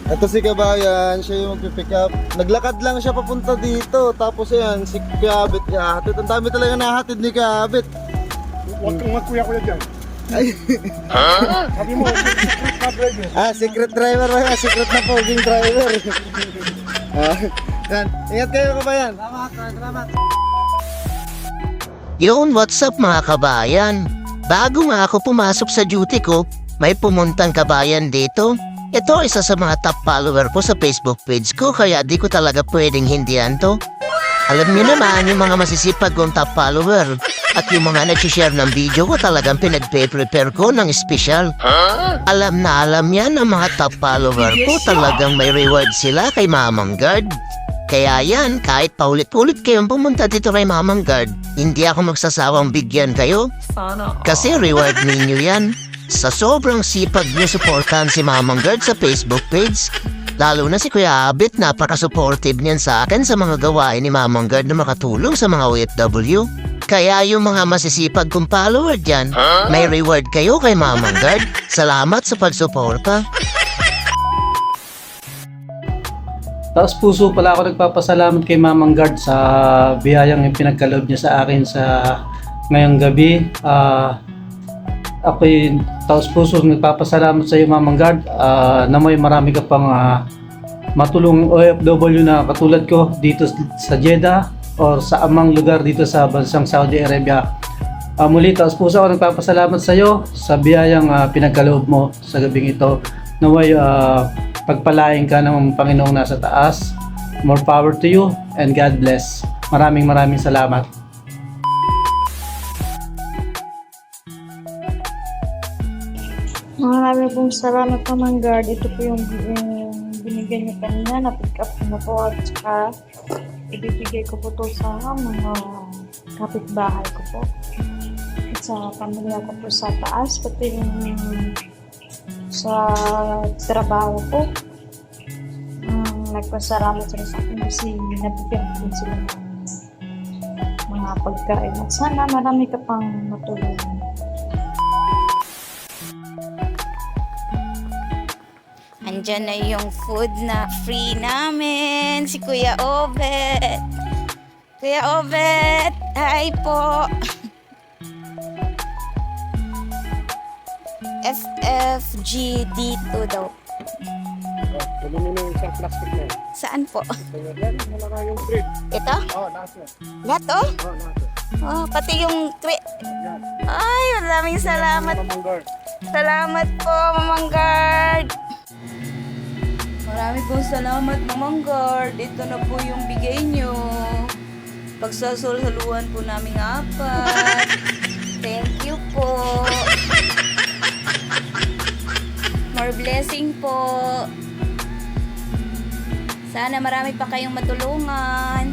Ito si Kabayan, siya yung magpipick up. Naglakad lang siya papunta dito. Tapos ayan, si Kabit ihahatid. Ang dami talaga nahatid ni Kabit. Huwag kang magkuya-kuya dyan. Ay, Sabi mo, secret na driver. secret driver ba? Secret na poging driver. Yan, ingat kayo Kabayan. Salamat. Yun, what's up mga kabayan? Bago nga ako pumasok sa duty ko, may pumuntang kabayan dito. Ito isa sa mga top follower ko sa Facebook page ko kaya di ko talaga pwedeng hindihan to. Alam niyo naman yung mga masisipag kong top follower at yung mga nag-share ng video ko talagang pinag-prepare ko ng special. Alam na alam yan ng mga top follower ko talagang may reward sila kay Mamang Guard. Kaya yan, kahit paulit-ulit kayong pumunta dito kay Mamang Guard, hindi ako magsasawang bigyan kayo. Kasi reward ninyo yan. Sa sobrang sipag niyo suportahan si Mamang Guard sa Facebook page. Lalo na si Kuya Abit, napaka-supportive niyan sa akin sa mga gawain ni Mamang Guard na makatulong sa mga OFW. Kaya yung mga masisipag kong follower dyan, may reward kayo kay Mamang Guard. Salamat sa pagsuporta. Taos puso pala ako nagpapasalamat kay Mamang Guard sa biyayang pinagkaloob niya sa akin sa ngayong gabi. Ako'y taos puso nagpapasalamat sa iyo Mamang Guard na may marami ka pang matulong OFW na katulad ko dito sa Jeddah o sa amang lugar dito sa bansang Saudi Arabia. Muli taos puso ako nagpapasalamat sa iyo sa biyayang pinagkaloob mo sa gabing ito. Naway pagpalain ka ng Panginoong nasa taas. More power to you and God bless. Maraming salamat. Maraming pong salamat Mamang Guard. Ito po yung binigyan niyo kanina na pick up ko na po at saka ibibigay ko po to sa mga kapitbahay ko po at sa pamilya ko po sa taas pati yung sa trabaho ko. Nagpasalamat sila sa akin kasi nabigyan din sila ng mga pagkain at sana marami ka pang matulungan. Andyan na yung food na free namin, si Kuya Obet. Kuya Obet, hi po. FFG dito daw. Dali mo na yung isang plastic na yun. Saan po? Kaya yan, malaka yung bread. Ito? Oo, nasa. Lahat oh? Oo, nasa. Oh, pati yung Yan. Ay, maraming salamat. Mamang Guard. Salamat po, Mamang Guard. Marami pong salamat, Mamang Guard. Ito na po yung bigay nyo. Pagsasulhaluan po namin apat. Thank you po. More blessing po. Sana marami pa kayong matulungan.